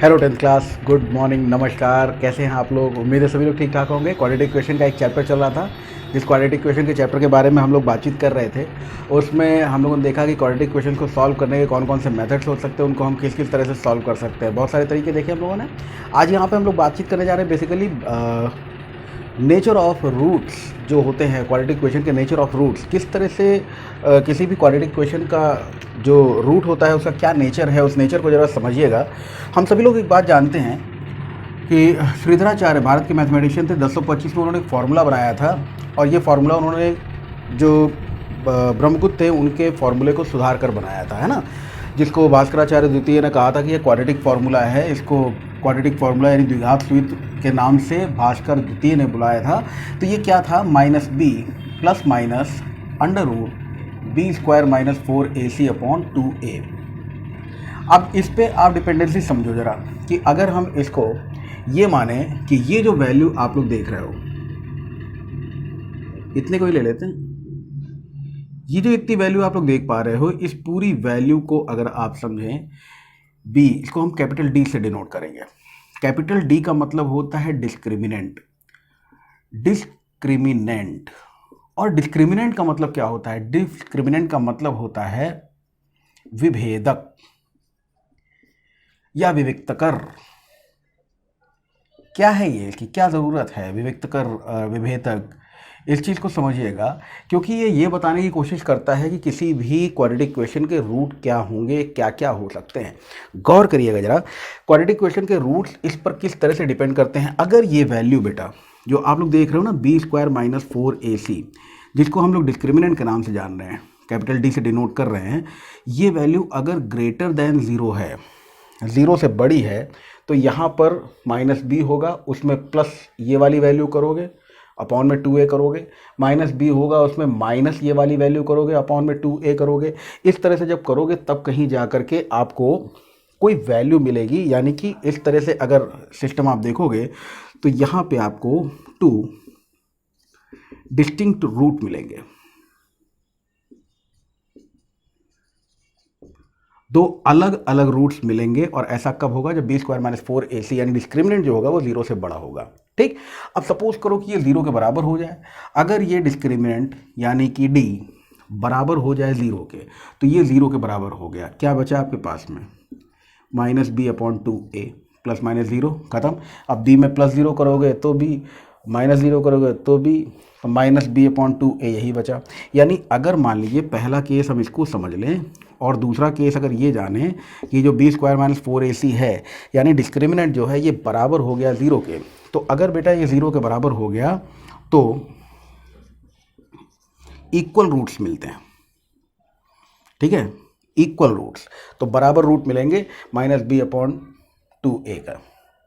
Hello 10th class, good morning, नमस्कार। कैसे हैं आप लोग? उम्मीद है सभी लोग ठीक ठाक होंगे। क्वाड्रेटिक इक्वेशन का एक चैप्टर चल रहा था, जिस क्वाड्रेटिक इक्वेशन के चैप्टर के बारे में हम लोग बातचीत कर रहे थे। उसमें हम लोगों ने देखा कि क्वाड्रेटिक इक्वेशन को सॉल्व करने के कौन कौन से मेथड्स हो सकते हैं, उनको हम किस किस तरह से सॉल्व कर सकते हैं। बहुत सारे तरीके देखे हम लोगों ने। आज यहाँ पर हम लोग बातचीत करने जा रहे हैं बेसिकली नेचर ऑफ रूट्स जो होते हैं क्वाड्रेटिक इक्वेशन के। नेचर ऑफ रूट्स किस तरह से किसी भी क्वाड्रेटिक इक्वेशन का जो रूट होता है उसका क्या नेचर है, उस नेचर को ज़रा समझिएगा। हम सभी लोग एक बात जानते हैं कि श्रीधराचार्य भारत के मैथमेटिशियन थे। 1025 में उन्होंने एक फार्मूला बनाया था, और ये फार्मूला उन्होंने जो ब्रह्मगुप्त थे उनके फार्मूले को सुधार कर बनाया था, है ना, जिसको भास्कराचार्य द्वितीय ने कहा था कि ये क्वाड्रेटिक फार्मूला है। इसको क्वाड्रेटिक फार्मूला यानी द्विघात सूत्र के नाम से भास्कर द्वितीय ने बुलाया था। तो ये क्या था? Minus b plus minus under root b square minus 4ac upon 2a। अब इस पे आप डिपेंडेंसी समझो ज़रा कि अगर हम इसको ये माने कि ये जो वैल्यू आप लोग देख रहे हो, इतने को ही ले लेते हैं। ये जो इतनी वैल्यू आप लोग देख पा रहे हो, इस पूरी वैल्यू को अगर आप समझें b, इसको हम कैपिटल D से डिनोट करेंगे। कैपिटल D का मतलब होता है डिस्क्रिमिनेंट। डिस्क्रिमिनेंट और डिस्क्रिमिनेंट का मतलब क्या होता है? डिस्क्रिमिनेंट का मतलब होता है विभेदक या विविक्तकर। क्या है ये? इसकी क्या ज़रूरत है? विविक्तकर, विभेदक, इस चीज़ को समझिएगा, क्योंकि ये बताने की कोशिश करता है कि किसी भी क्वाड्रेटिक इक्वेशन के रूट क्या होंगे, क्या क्या हो सकते हैं। गौर करिएगा ज़रा, क्वाड्रेटिक इक्वेशन के रूट्स इस पर किस तरह से डिपेंड करते हैं। अगर ये वैल्यू बेटा जो आप लोग देख रहे हो ना, बी स्क्वायर माइनस 4ac, जिसको हम लोग डिस्क्रिमिनेंट के नाम से जान रहे हैं, कैपिटल D से डिनोट कर रहे हैं, ये वैल्यू अगर ग्रेटर देन 0 है, 0 से बड़ी है, तो यहाँ पर माइनस बी होगा, उसमें प्लस ये वाली वैल्यू करोगे, अपॉन में 2a करोगे। माइनस बी होगा, उसमें माइनस ये वाली वैल्यू करोगे, अपॉन में 2a करोगे। इस तरह से जब करोगे तब कहीं जा करके आपको कोई वैल्यू मिलेगी। यानी कि इस तरह से अगर सिस्टम आप देखोगे तो यहाँ पे आपको 2 डिस्टिंक्ट रूट मिलेंगे, 2 अलग अलग रूट्स मिलेंगे। और ऐसा कब होगा? जब बी स्क्वायर माइनस 4ac यानी डिस्क्रिमिनेंट जो होगा वो 0 से बड़ा होगा। ठीक, अब सपोज करो कि ये 0 के बराबर हो जाए। अगर ये डिस्क्रिमिनेंट यानी कि d बराबर हो जाए 0 के, तो ये 0 के बराबर हो गया। क्या बचा आपके पास में? Minus b upon 2a, plus minus 0 खत्म। अब b में प्लस 0 करोगे तो b, माइनस 0 करोगे तो b, minus b upon 2a, यही बचा। यानी अगर मान लीजिए पहला केस हम इसको समझ लें और दूसरा केस अगर ये जाने कि जो बी स्क्वायर माइनस 4ac है, यानी डिस्क्रिमिनेंट जो है ये बराबर हो गया 0 के, तो अगर बेटा ये 0 के बराबर हो गया तो इक्वल रूट्स मिलते हैं। ठीक है, इक्वल रूट्स, तो बराबर रूट मिलेंगे माइनस बी अपॉन 2a का।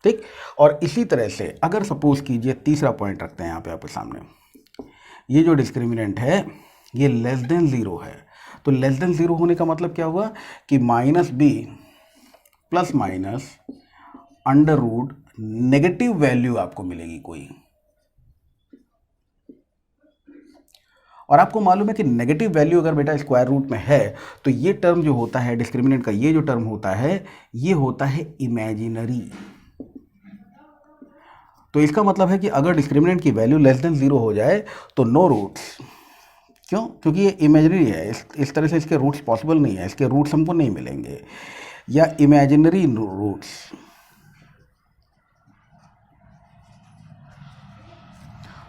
ठीक, और इसी तरह से अगर सपोज कीजिए तीसरा पॉइंट रखते हैं यहाँ पे आपके सामने, ये जो डिस्क्रिमिनेंट है ये लेस देन 0 है, तो लेस देन 0 होने का मतलब क्या हुआ कि minus b plus minus under root negative value आपको मिलेगी कोई। और आपको मालूम है कि नेगेटिव वैल्यू अगर बेटा स्क्वायर रूट में है तो ये टर्म जो होता है डिस्क्रिमिनेंट का, ये जो टर्म होता है ये होता है इमेजिनरी। तो इसका मतलब है कि अगर डिस्क्रिमिनेंट की वैल्यू लेस देन 0 हो जाए तो नो रूट्स। क्यों? क्योंकि ये इमेजिनरी है, इस तरह से इसके रूट्स पॉसिबल नहीं है, इसके रूट्स हमको नहीं मिलेंगे, या इमेजिनरी रूट्स।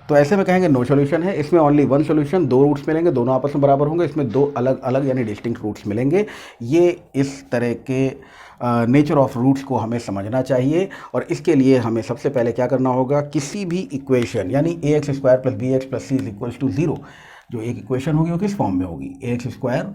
तो ऐसे में कहेंगे नो सॉल्यूशन है। इसमें ओनली वन सॉल्यूशन, 2 रूट्स मिलेंगे, दोनों आपस में बराबर होंगे, इसमें 2 अलग अलग यानी डिस्टिंक्ट रूट्स मिलेंगे। ये इस तरह के नेचर ऑफ रूट्स को हमें समझना चाहिए। और इसके लिए हमें सबसे पहले क्या करना होगा, किसी भी इक्वेशन यानी ax square plus b x plus c is equals to 0, जो एक इक्वेशन होगी वो किस फॉर्म में होगी? ax square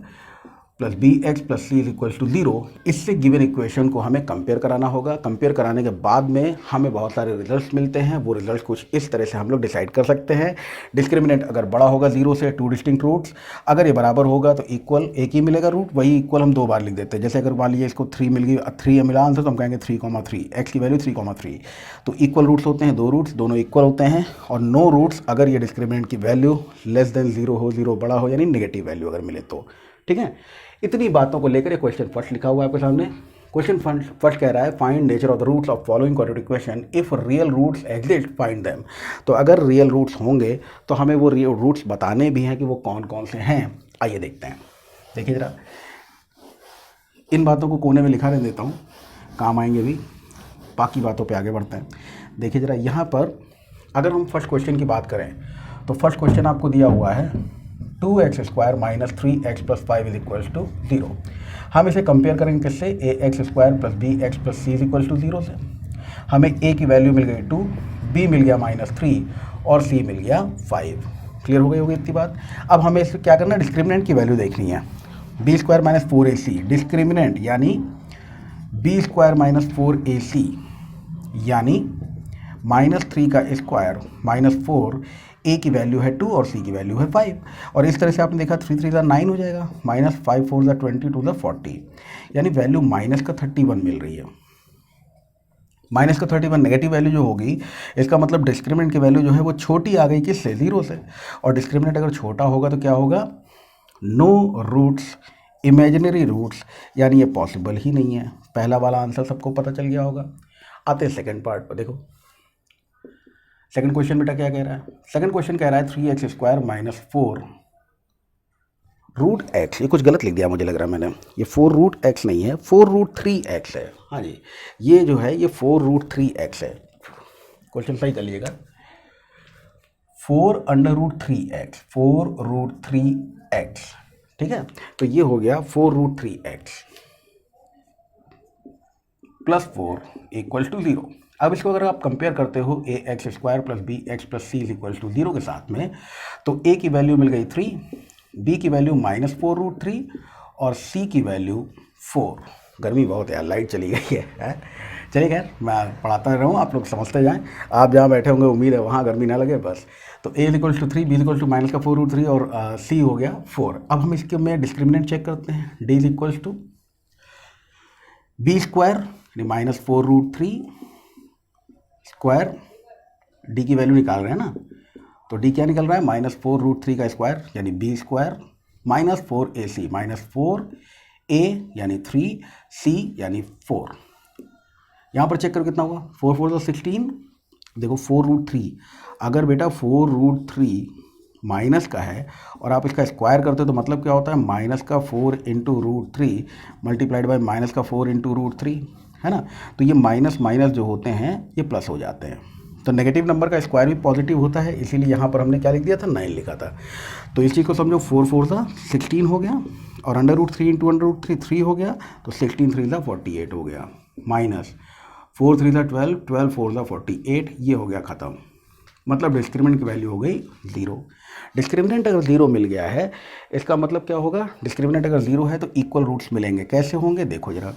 plus b x plus c is equals to 0। इससे गिवन इक्वेशन को हमें कंपेयर कराना होगा। कंपेयर कराने के बाद में हमें बहुत सारे रिजल्ट्स मिलते हैं। वो रिजल्ट्स कुछ इस तरह से हम लोग डिसाइड कर सकते हैं। डिस्क्रिमिनेंट अगर बड़ा होगा 0 से, 2 डिस्टिंक्ट रूट्स, अगर ये बराबर होगा तो इक्वल एक ही मिलेगा रूट, वही इक्वल हम 2 बार लिख देते हैं। जैसे अगर मान लीजिए इसको 3 मिल गई, 3 मिला आंसर, तो हम कहेंगे 3,3, एक्स की वैल्यू 3,3। तो इक्वल रूट्स होते हैं 2 रूट्स, दोनों इक्वल होते हैं। और नो रूट्स अगर ये डिस्क्रिमिनेंट की वैल्यू लेस देन 0 हो, 0 बड़ा हो, यानी नेगेटिव वैल्यू अगर मिले तो। ठीक है, इतनी बातों को लेकर ये क्वेश्चन फर्स्ट लिखा हुआ है आपके सामने। क्वेश्चन फर्स्ट कह रहा है find nature of the roots of following quadratic equation if real roots exist find them. तो अगर रियल रूट्स होंगे तो हमें वो रियल रूट्स बताने भी हैं कि वो कौन कौन से हैं। आइए देखते हैं। देखिए जरा, इन बातों को कोने में लिखा रहने देता हूँ, काम आएंगे भी, बाकी बातों पे आगे बढ़ते हैं। देखिए जरा, यहाँ पर अगर हम फर्स्ट क्वेश्चन की बात करें तो फर्स्ट क्वेश्चन आपको दिया हुआ है 2x² - 3x + 5 = 0। हम इसे कंपेयर करेंगे किससे, ax² + bx + c = 0 से। हमें a की वैल्यू मिल गई 2, b मिल गया -3 और c मिल गया 5। क्लियर हो गई होगी इतनी बात। अब हमें इसमें क्या करना है, डिस्क्रिमिनेंट की वैल्यू देखनी है। b² - 4ac डिस्क्रिमिनेंट यानी b² - 4ac यानी -3 का स्क्वायर -4, a की वैल्यू है 2 और c की वैल्यू है 5। और इस तरह से आपने देखा 3 3 9 हो जाएगा, -5 4 20 40, यानी वैल्यू -31 मिल रही है। -31 नेगेटिव वैल्यू जो होगी, इसका मतलब डिस्क्रिमिनेंट की वैल्यू जो है वो छोटी आ गई किससे, 0 से। और डिस्क्रिमिनेंट अगर छोटा होगा तो क्या होगा, नो रूट्स, इमेजिनरी रूट्स, यानी ये पॉसिबल ही नहीं है। पहला वाला आंसर सबको पता चल गया होगा। आते हैं सेकेंड पार्ट पर। देखो सेकंड क्वेश्चन बेटा क्या कह रहा है। सेकंड क्वेश्चन कह रहा है 3x² - 4 √x। ये कुछ गलत लिख दिया मुझे लग रहा है मैंने, ये 4√x नहीं है, 4√3x है। हाँ जी, ये जो है ये 4√3x है। क्वेश्चन सही कर लीजिएगा, 4√3x, 4√3x, ठीक है। तो ये हो गया 4√3x + 4 = 0। अब इसको अगर आप कंपेयर करते हो ax² + bx + c = 0 के साथ में, तो a की वैल्यू मिल गई 3, b की वैल्यू -4√3 और c की वैल्यू 4। गर्मी बहुत है यार, लाइट चली गई है। चलिए खैर, मैं पढ़ाता रहूँ, आप लोग समझते जाएं। आप जहाँ बैठे होंगे उम्मीद है वहाँ गर्मी ना लगे बस। तो a = 3, b = -4√3 और c हो गया 4। अब हम इसके में डिस्क्रिमिनेंट चेक करते हैं। d = b² यानी -4√3 स्क्वायर, डी की वैल्यू निकाल रहे हैं ना, तो डी क्या निकल रहा है, -4√3 का स्क्वायर यानी b² -4ac -4a यानी 3, c यानी 4। यहाँ पर चेक करो कितना हुआ, 4 4 16। देखो 4√3, अगर बेटा 4√3 माइनस का है और आप इसका स्क्वायर करते हो तो मतलब क्या होता है, -4 × √3 मल्टीप्लाइड बाय -4 × √3, है ना। तो ये माइनस माइनस जो होते हैं ये प्लस हो जाते हैं। तो नेगेटिव नंबर का स्क्वायर भी पॉजिटिव होता है, इसीलिए यहाँ पर हमने क्या लिख दिया था, 9 लिखा था। तो इस चीज़ को समझो, 4 4 16 हो गया और √3 × √3 3 हो गया, तो 16 3 48 हो गया, -4 3 12 12 4 48, ये हो गया ख़त्म। मतलब डिस्क्रिमिनेंट की वैल्यू हो गई 0। डिस्क्रिमिनेंट अगर 0 मिल गया है, इसका मतलब क्या होगा, डिस्क्रिमिनेंट अगर 0 है तो इक्वल रूट्स मिलेंगे। कैसे होंगे, देखो जरा,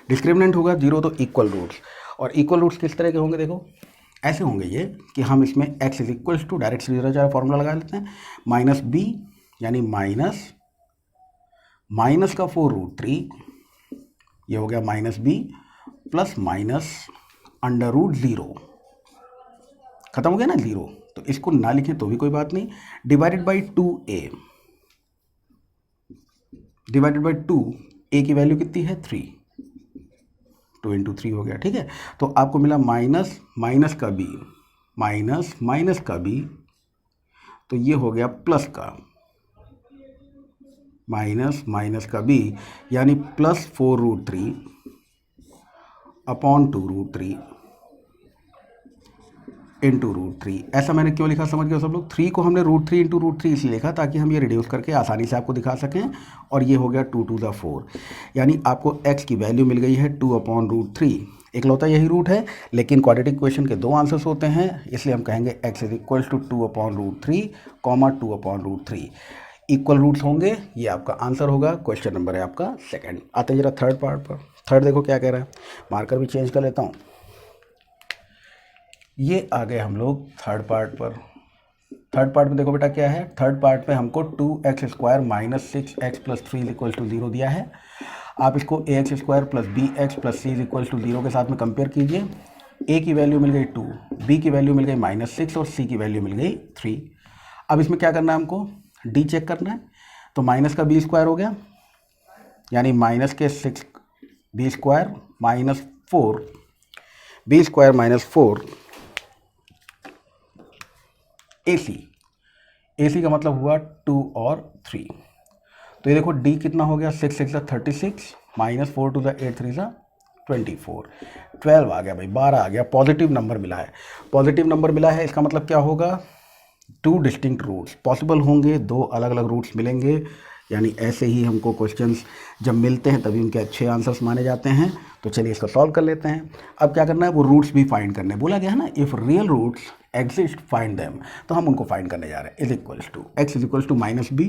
डिस्क्रिमिनेंट होगा 0 तो इक्वल रूट्स, और इक्वल रूट्स किस तरह के होंगे, देखो ऐसे होंगे ये कि हम इसमें x = डायरेक्ट सीधा चाहे फॉर्मूला लगा लेते हैं, -b यानी माइनस का 4√3, ये हो गया -b प्लस -√0, खत्म हो गया ना 0। तो इसको ना लिखें तो भी कोई बात नहीं, divided by 2a, divided by 2, a की वैल्यू कितनी है 3, 2 × 3 हो गया, ठीक है। तो आपको मिला माइनस का b, माइनस का b, तो ये हो गया प्लस का माइनस का b, यानी +4√3 अपॉन 2√3 × √3। ऐसा मैंने क्यों लिखा समझ गए सब लोग। 3 को हमने √3 × √3 इसलिए लिखा ताकि हम ये रिड्यूस करके आसानी से आपको दिखा सकें। और ये हो गया 2 2 4, यानी आपको x की वैल्यू मिल गई है 2/√3। इकलौता यही रूट है, लेकिन क्वाड्रेटिक इक्वेशन के 2 आंसर्स होते हैं, इसलिए हम कहेंगे x = 2/√3, 2/√3 इक्वल रूट्स होंगे। ये आपका आंसर होगा। क्वेश्चन नंबर है आपका सेकंड। आते हैं जरा थर्ड पार्ट पर। थर्ड देखो क्या कह रहा है, मार्कर भी चेंज कर लेता हूँ। ये आ गए हम लोग थर्ड पार्ट पर। थर्ड पार्ट में देखो बेटा क्या है, थर्ड पार्ट में हमको 2x² - 6x + 3 = 0 दिया है। आप इसको ax² + bx + c = 0 के साथ में कंपेयर कीजिए। a की वैल्यू मिल गई 2, b की वैल्यू मिल गई -6 और c की वैल्यू मिल गई 3। अब इसमें क्या करना है, हमको d चेक करना है। तो माइनस का b² हो गया यानी माइनस के 6 b square minus 4 b square minus 4 a c का मतलब हुआ 2 और 3। तो ये देखो डी कितना हो गया, 6 6 36 माइनस 4 टू द 8 3 24, 12 आ गया भाई, 12 आ गया। पॉजिटिव नंबर मिला है, पॉजिटिव नंबर मिला है। इसका मतलब क्या होगा, 2 डिस्टिंक्ट रूट्स पॉसिबल होंगे, 2 अलग अलग रूट्स मिलेंगे। यानी ऐसे ही हमको क्वेश्चंस जब मिलते हैं तभी उनके अच्छे आंसर्स माने जाते हैं। तो चलिए इसको सॉल्व कर लेते हैं। अब क्या करना है, वो रूट्स भी फाइंड करने बोला गया है ना, if real roots exist find them. तो हम उनको फाइंड करने जा रहे हैं। Is equals to x is equals to minus b,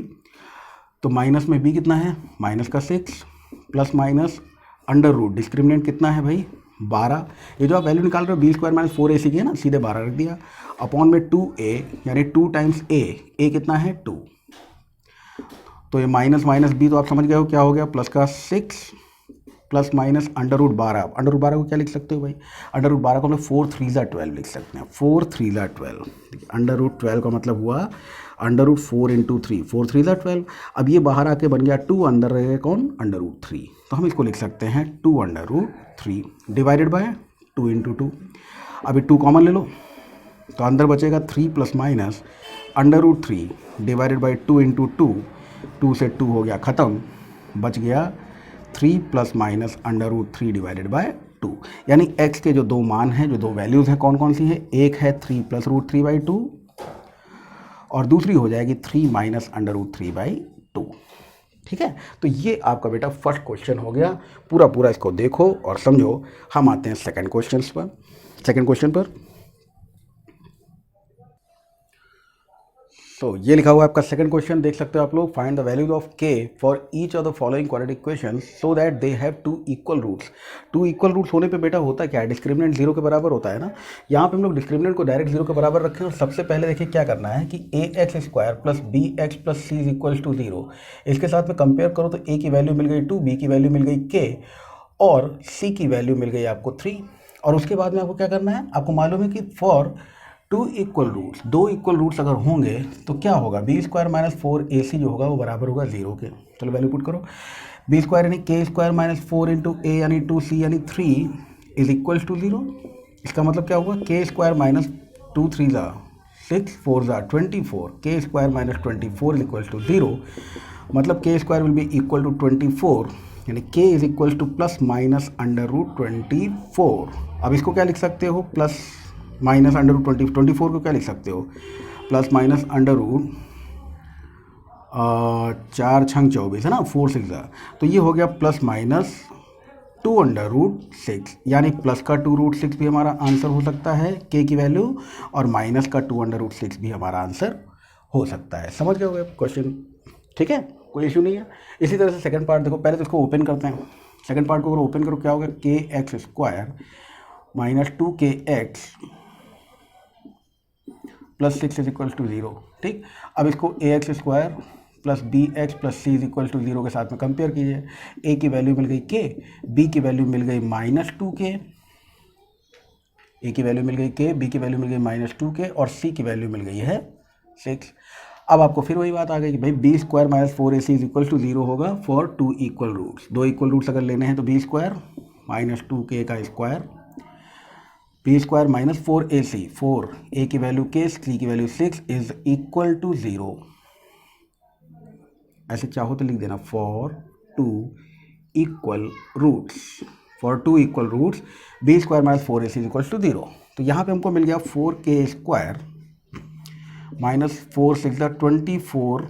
तो माइनस में बी कितना है, माइनस का 6 plus minus under root discriminant कितना है भाई 12। ये जो आप वैल्यू निकाल रहे हो बी स्क्वायर माइनस 4 ए सी की है ना, सीधे 12 रख दिया अपॉन में 2a, यानी 2 टाइम्स ए कितना है 2। तो ये माइनस माइनस बी तो आप समझ गए हो क्या हो गया, प्लस का 6 plus minus under root 12। Under root 12 को क्या लिख सकते हो भाई, अंडर रूट 12 को हम लोग 4 3 12 लिख सकते हैं, 4 3 12। अंडर रूट 12 का मतलब हुआ अंडर रूट 4 इंटू 3, 4 3 12। अब ये बाहर आके बन गया 2, अंदर रहेगा कौन, अंडर रूट 3। तो हम इसको लिख सकते हैं 2 under root 3 divided by 2 into 2। अभी 2 कॉमन ले लो तो अंदर बचेगा 3 plus minus under root 3 divided by 2 into 2, 2 से 2 हो गया ख़त्म, बच गया 3 plus minus under root 3 divided by 2। यानी x के जो 2 मान हैं, जो 2 वैल्यूज़ हैं, कौन कौन सी हैं, एक है 3 प्लस रूट 3 बाई 2 और दूसरी हो जाएगी 3 माइनस अंडर रूट 3 बाई 2। ठीक है, तो ये आपका बेटा फर्स्ट क्वेश्चन हो गया। पूरा पूरा इसको देखो और समझो। हम आते हैं सेकंड क्वेश्चन पर। तो ये लिखा हुआ है आपका सेकंड क्वेश्चन, देख सकते हो आप लोग। Find the values of k for each of the following quadratic equations so that they have 2 equal roots. 2 equal roots होने पे बेटा होता क्या है, डिस्क्रिमिनेंट 0 के बराबर होता है ना। यहाँ पे हम लोग डिस्क्रिमिनेंट को डायरेक्ट 0 के बराबर रखें और सबसे पहले देखिए क्या करना है कि ax square plus b x plus c is equals to 0। इसके साथ में कंपेयर करो तो a की वैल्यू मिल गई 2, b की वैल्यू मिल गई k और c की वैल्यू मिल गई आपको 3। और उसके बाद में आपको क्या करना है, आपको मालूम है कि for 2 equal roots, 2 equal roots अगर होंगे तो क्या होगा, b square minus 4 a c जो होगा वो बराबर होगा 0 के। चलो वैल्यू पुट करो, बी स्क्वायर यानी के स्क्वायर माइनस 4 इंटू ए यानी 2c यानी 3 इज इक्वल्स टू 0। इसका मतलब क्या होगा, के square minus 2 3 6 4 24, k square minus 24 is equals to 0। मतलब k square will be equal to 24, यानी k is equals to plus minus under root 24। अब इसको क्या लिख सकते हो, प्लस माइनस अंडर रूट 24 को क्या लिख सकते हो, प्लस माइनस अंडर रूट 4 छंग 24 है ना, 4 6 तो ये हो गया प्लस माइनस 2 अंडर रूट 6, यानी प्लस का 2 रूट 6 भी हमारा आंसर हो सकता है के की वैल्यू, और माइनस का 2 अंडर रूट 6 भी हमारा आंसर हो सकता है। समझ गए होगे क्वेश्चन, ठीक है, कोई इशू नहीं है। इसी तरह से सेकंड पार्ट देखो, पहले तो इसको ओपन करते हैं। सेकंड पार्ट को अगर ओपन करो क्या होगा, के एक्स स्क्वायर माइनस 2 के x plus 6 is equal to 0। ठीक, अब इसको a x square plus b x plus c is equal to 0 के साथ में कंपेयर कीजिए। ए की वैल्यू मिल गई के, बी की वैल्यू मिल गई माइनस 2 के, ए की वैल्यू मिल गई के, बी की वैल्यू मिल गई माइनस 2 के और सी की वैल्यू मिल गई है 6। अब आपको फिर वही बात आ गई कि भाई b square minus 4 a c is equal to 0 होगा for 2 equal roots. 2 equal roots अगर लेने हैं तो बी स्क्वायर माइनस 2 के का square, B square minus 4 a सी, 4 ए की वैल्यू के, सी की वैल्यू 6 इज इक्वल टू 0। ऐसे चाहो तो लिख देना for 2 equal roots, for 2 equal roots b square minus 4 a c is equal to 0। तो यहाँ पे हमको मिल गया 4 के स्क्वायर माइनस 4 6 24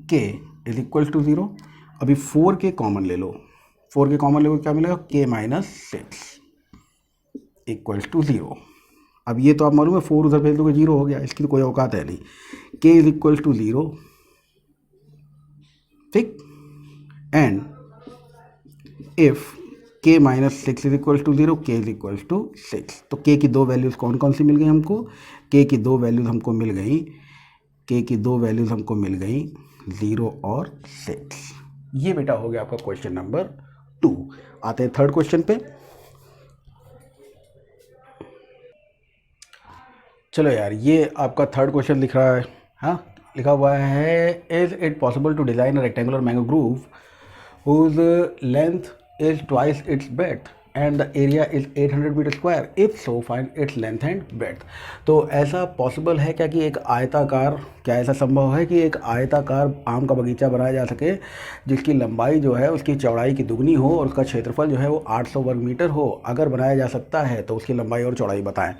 के इज इक्वल टू 0। अभी 4 के कॉमन ले लो, 4 के कॉमन ले लो क्या मिलेगा, के माइनस 6 इक्वल्स टू 0। अब ये तो आप मालूम है 4 उधर भेज दोगे 0 हो गया, इसकी तो कोई औकात है नहीं। के इज इक्वल टू 0, ठीक, एंड इफ के माइनस 6 इज इक्वल टू 0, के इज इक्वल टू 6। तो के की 2 वैल्यूज़ कौन कौन सी मिल गई हमको, के की 2 वैल्यूज़ हमको मिल गई, के की 2 वैल्यूज़ हमको मिल गई 0 और 6। ये बेटा हो गया आपका क्वेश्चन नंबर 2। आते हैं थर्ड क्वेश्चन पे। चलो यार, ये आपका थर्ड क्वेश्चन लिख रहा है, हाँ लिखा हुआ है, is it possible to design a rectangular mango grove whose length is twice its breadth and the area is 800 metre square, if so find its length and breadth. तो ऐसा पॉसिबल है क्या कि एक आयताकार, क्या ऐसा संभव है कि एक आयताकार आम का बगीचा बनाया जा सके जिसकी लंबाई जो है उसकी चौड़ाई की दुगनी हो और उसका क्षेत्रफल जो है वो 800 वर्ग मीटर हो? अगर बनाया जा सकता है तो उसकी लंबाई और चौड़ाई बताएं।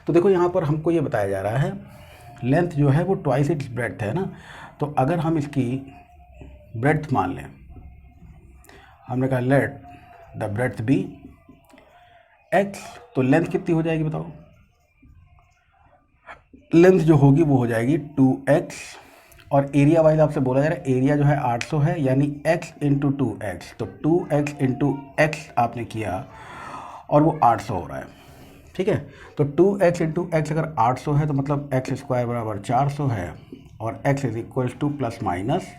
तो देखो यहाँ पर हमको ये बताया जा रहा है लेंथ जो है वो ट्वाइस इट्स ब्रेड्थ है ना, तो अगर हम इसकी ब्रेड्थ मान लें, हमने कहा let the breadth be x, तो लेंथ कितनी हो जाएगी बताओ? लेंथ जो होगी वो हो जाएगी 2x, और एरिया वाइज आपसे बोला जा रहा है एरिया जो है 800 है, यानी x इंटू 2x, तो 2x इंटू एक्स आपने किया और वो 800 हो रहा है। ठीक है, तो 2x इंटू एक्स अगर 800 है तो मतलब एक्स स्क्वायर बराबर 400 है, और x is equals to plus minus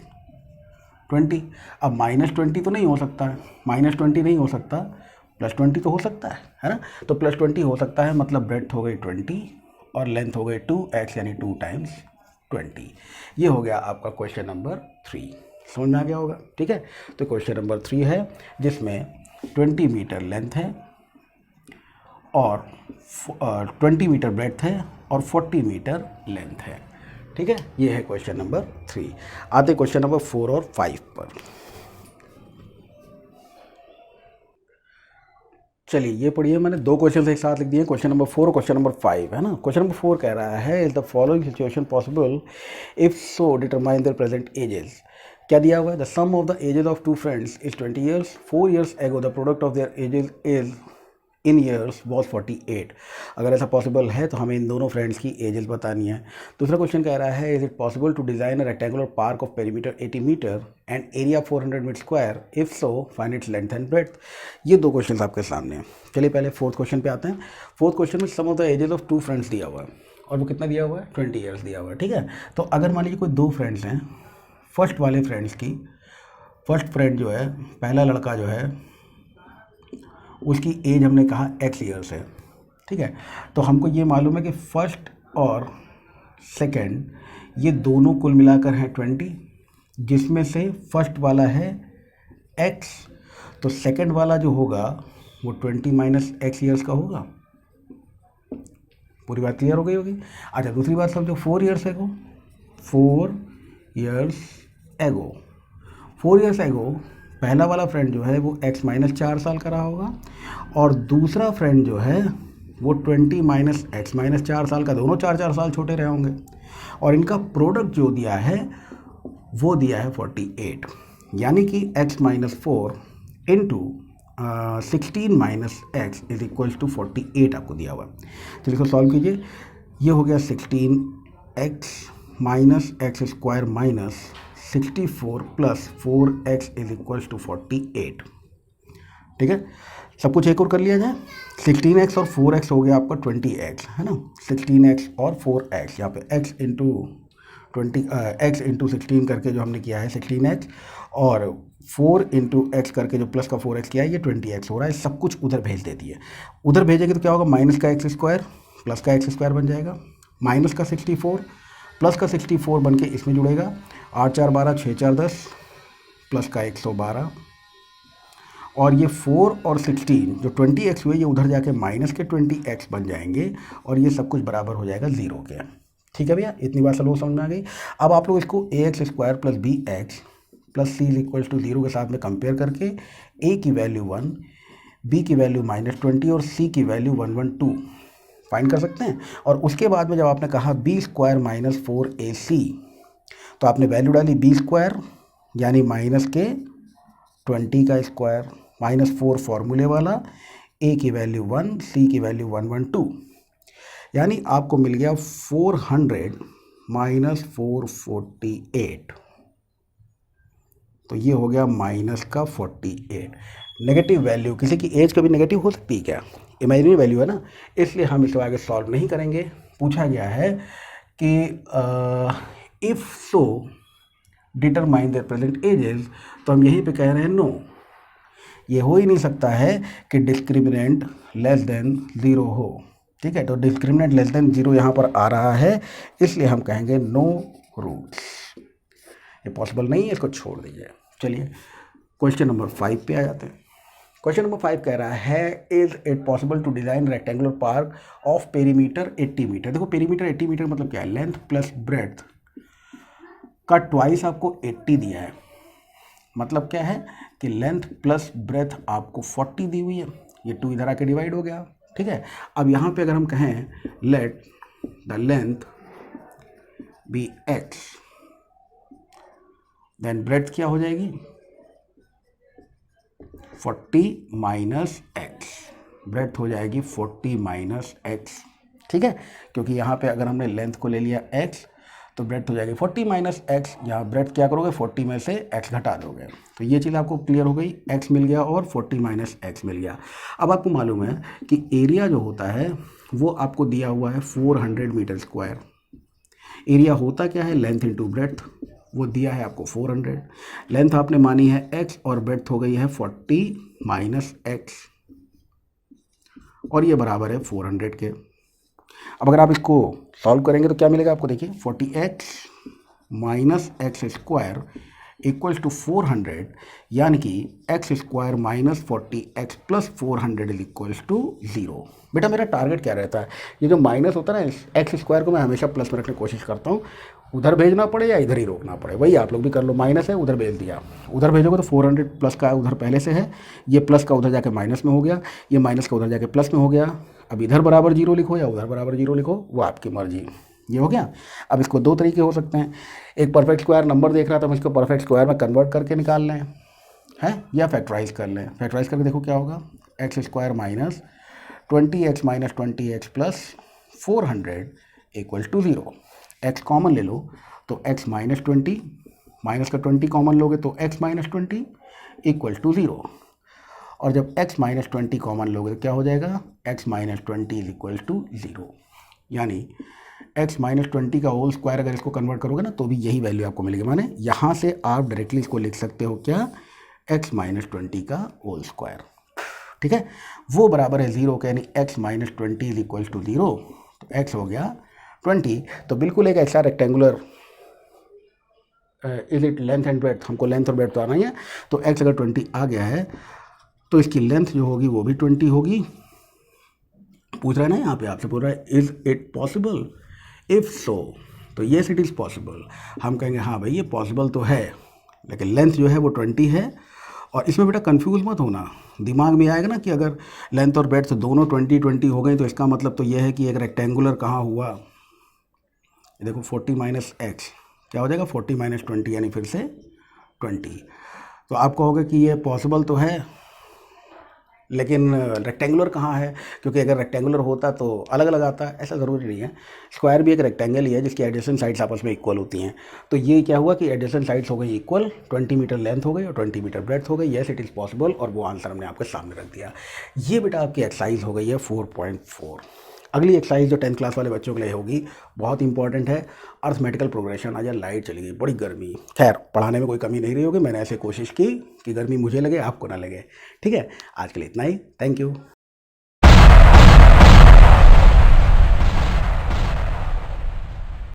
20। अब माइनस 20 तो नहीं हो सकता है, माइनस 20 नहीं हो सकता, प्लस 20 तो हो सकता है ना, तो प्लस 20 हो सकता है, मतलब ब्रेड्थ हो गई 20 और लेंथ हो गई 2x यानी 2 टाइम्स 20। ये हो गया आपका क्वेश्चन नंबर 3। समझ में आ गया होगा? ठीक है, तो क्वेश्चन नंबर 3 है जिसमें 20 मीटर लेंथ है और 20 मीटर ब्रेड्थ है और 40 मीटर लेंथ है। ठीक है, ये है क्वेश्चन नंबर 3। आते क्वेश्चन नंबर 4 और 5 पर। चलिए ये पढ़िए, मैंने दो क्वेश्चन एक साथ लिख दिए, क्वेश्चन नंबर 4 और क्वेश्चन नंबर 5 है ना। क्वेश्चन नंबर 4 कह रहा है is the following situation possible, if so determine their present ages. क्या दिया हुआ है? The sum of the ages of two friends is 20 years, 4 years ago the product of their ages is in years was 48। अगर ऐसा possible है तो हमें इन दोनों फ्रेंड्स की एजेस बतानी है। दूसरा क्वेश्चन कह रहा है is it possible to design a rectangular park of perimeter 80 metre and area 400 metre square, if so find its length and breadth. ये दो क्वेश्चन आपके सामने हैं। चलिए पहले फोर्थ क्वेश्चन पे आते हैं। फोर्थ क्वेश्चन में sum of the ages of two friends दिया हुआ है, और वो कितना दिया हुआ है? 20 ईयर्स दिया हुआ है। ठीक है, तो अगर मान लीजिए कोई दो फ्रेंड्स हैं, फर्स्ट वाले फ्रेंड्स की, फर्स्ट फ्रेंड जो है, पहला लड़का जो है, उसकी एज हमने कहा x ईयर्स है। ठीक है, तो हमको ये मालूम है कि फर्स्ट और सेकंड ये दोनों कुल मिलाकर हैं 20, जिसमें से फर्स्ट वाला है x, तो सेकंड वाला जो होगा वो 20 माइनस x ईयर्स का होगा। पूरी बात क्लियर हो गई होगी? अच्छा, दूसरी बात समझो, 4 ईयर्स एगो, 4 ईयर्स एगो, 4 ईयर्स एगो पहला वाला फ्रेंड जो है वो x माइनस 4 साल का रहा होगा, और दूसरा फ्रेंड जो है वो 20 माइनस एक्स माइनस 4 साल का, दोनों 4-4 साल छोटे रहे होंगे, और इनका प्रोडक्ट जो दिया है वो दिया है 48, यानी कि x minus 4 into 16 minus x is equals to 48 आपको दिया हुआ। तो इसको सॉल्व कीजिए, ये हो गया 16x minus x square minus 64 plus 4x is equals to 48। ठीक है, सब कुछ एक और कर लिया जाए। 16x और 4x हो गया आपका 20x, है ना। 16x और 4x, यहाँ पे x इंटू 16 करके जो हमने किया है 16x, और 4 इंटू एक्स करके जो प्लस का 4x किया है ये 20x हो रहा है। सब कुछ उधर भेज देती है। उधर भेजेंगे तो क्या होगा? माइनस का एक्स स्क्वायर प्लस का एक्स स्क्वायर बन जाएगा, माइनस का 64 प्लस का 64 बन के इसमें जुड़ेगा, 8 4 12 6 4 10 प्लस का 112, और ये 4 और 16 जो 20x हुए ये उधर जाके माइनस के 20x बन जाएंगे, और ये सब कुछ बराबर हो जाएगा 0 के। ठीक है भैया, इतनी बात सब लोग समझ में आ गई। अब आप लोग इसको ax square plus b x plus c is equals to 0 के साथ में कंपेयर करके a की वैल्यू 1, b की वैल्यू -20 और c की वैल्यू 112 फाइंड कर सकते हैं। और उसके बाद में जब आपने कहा b स्क्वायर माइनस 4ac, तो आपने वैल्यू डाली b स्क्वायर यानी माइनस के 20 का स्क्वायर -4 फॉर्मूले वाला, a की वैल्यू 1, c की वैल्यू 112, यानी आपको मिल गया 400 माइनस 448। तो ये हो गया माइनस का 48। नेगेटिव वैल्यू, किसी की एज कभी नेगेटिव हो सकती है क्या? इमेजिनरी वैल्यू है ना, इसलिए हम इसको आगे सॉल्व नहीं करेंगे। पूछा गया है कि if so determine their present edges, तो हम यहीं पे कह रहे हैं नो, ये हो ही नहीं सकता है कि डिस्क्रिमिनेंट लेस देन 0 हो। ठीक है, तो डिस्क्रिमिनेंट लेस देन 0 यहाँ पर आ रहा है, इसलिए हम कहेंगे नो रूट्स, ये पॉसिबल नहीं है, इसको छोड़ दीजिए। चलिए क्वेश्चन नंबर 5 पे आ जाते हैं। क्वेश्चन नंबर 5 कह रहा है is it possible to design rectangular park of perimeter 80 metre. देखो पेरीमीटर 80 मीटर मतलब क्या है, लेंथ प्लस ब्रेड्थ का ट्वाइस आपको 80 दिया है। मतलब क्या है कि लेंथ प्लस ब्रेथ आपको 40 दी हुई है, ये 2 इधर आके डिवाइड हो गया, ठीक है। अब यहाँ पे अगर हम कहें let the length be x, then breadth क्या हो जाएगी 40 माइनस एक्स, ब्रेथ हो जाएगी 40 माइनस एक्स, ठीक है। क्योंकि यहाँ पे अगर हमने लेंथ को ले लिया x तो ब्रेथ हो जाएगी 40 माइनस एक्स, यहाँ ब्रेथ क्या करोगे 40 में से x घटा दोगे, तो ये चीज़ आपको क्लियर हो गई, x मिल गया और 40 माइनस एक्स मिल गया। अब आपको मालूम है कि एरिया जो होता है वो आपको दिया हुआ है 400 मीटर स्क्वायर। एरिया होता क्या है, लेंथ इंटू ब्रेथ, वो दिया है आपको 400। लेंथ आपने मानी है x और ब्रेथ हो गई है 40 माइनस एक्स, और ये बराबर है 400 के। अब अगर आप इसको सॉल्व करेंगे तो क्या मिलेगा आपको, देखिए 40x minus x square equals to 400, यानी कि x square minus 40x plus 400 is equals to 0। बेटा मेरा टारगेट क्या रहता है, ये जो माइनस होता है ना एक्स स्क्वायर को मैं हमेशा प्लस में रखने की कोशिश करता हूँ, उधर भेजना पड़े या इधर ही रोकना पड़े, वही आप लोग भी कर लो। माइनस है उधर भेज दिया, उधर भेजोगे तो 400 प्लस का उधर पहले से है, ये प्लस का उधर जाके माइनस में हो गया, ये माइनस का उधर जाके प्लस में हो गया। अब इधर बराबर 0 लिखो या उधर बराबर 0 लिखो, वो आपकी मर्जी, ये हो गया। अब इसको 2 तरीके हो सकते हैं, एक परफेक्ट स्क्वायर नंबर देख रहा था, हम इसको परफेक्ट स्क्वायर में कन्वर्ट करके निकाल लें हैं, या फैक्टराइज कर लें। फैक्टराइज करके देखो क्या होगा, x square minus 20x minus 20x plus 400 equal to 0। X common ले लो तो x माइनस 20, माइनस का 20 कॉमन लोगे तो x माइनस 20 इक्वल टू 0, और जब x माइनस 20 कॉमन लोगे तो क्या हो जाएगा, x minus 20 is equal to 0। यानी x माइनस 20 का होल स्क्वायर अगर इसको कन्वर्ट करोगे ना तो भी यही वैल्यू आपको मिलेगी। माने यहाँ से आप डायरेक्टली इसको लिख सकते हो क्या, x माइनस 20 का होल स्क्वायर, ठीक है, वो बराबर है 0 का, यानी x minus 20 is equal to 0, तो x हो गया 20। तो बिल्कुल एक ऐसा rectangular is it length and breadth, हमको लेंथ और ब्रेड्थ तो आना ही है, तो x अगर 20 आ गया है तो इसकी लेंथ जो होगी वो भी 20 होगी। पूछ रहा है ना यहाँ पे, आपसे पूछ रहा है इज इट पॉसिबल, इफ़ सो तो येस इट इज़ पॉसिबल। हम कहेंगे हाँ भाई ये पॉसिबल तो है, लेकिन लेंथ जो है वो 20 है। और इसमें बेटा कंफ्यूज मत होना, दिमाग में आएगा ना कि अगर लेंथ और ब्रेड्थ दोनों 20-20 हो गए तो इसका मतलब तो ये है कि एक रेक्टेंगुलर कहाँ हुआ, देखो 40 माइनस एक्स क्या हो जाएगा 40 माइनस 20 यानी फिर से 20। तो आप कहोगे कि ये पॉसिबल तो है लेकिन रेक्टेंगुलर कहाँ है, क्योंकि अगर रेक्टेंगुलर होता तो अलग अलग आता, ऐसा ज़रूरी नहीं है। स्क्वायर भी एक रेक्टेंगल ही है जिसकी एडजेसेंट साइड्स आपस में इक्वल होती हैं। तो ये क्या हुआ कि एडजेसेंट साइड्स हो गई इक्वल, 20 मीटर लेंथ हो गई और 20 मीटर ब्रेड्थ हो गई। येस इट इज़ पॉसिबल, और वो आंसर हमने आपके सामने रख दिया। ये बेटा आपकी एक्सरसाइज हो गई है 4.4। अगली एक्सरसाइज जो 10th क्लास वाले बच्चों के लिए होगी, बहुत इंपॉर्टेंट है, अर्थमेटिकल प्रोग्रेशन। आज लाइट चली गई, बड़ी गर्मी, खैर पढ़ाने में कोई कमी नहीं रही होगी, मैंने ऐसे कोशिश की कि गर्मी मुझे लगे आपको ना लगे। ठीक है, आज के लिए इतना ही, थैंक यू।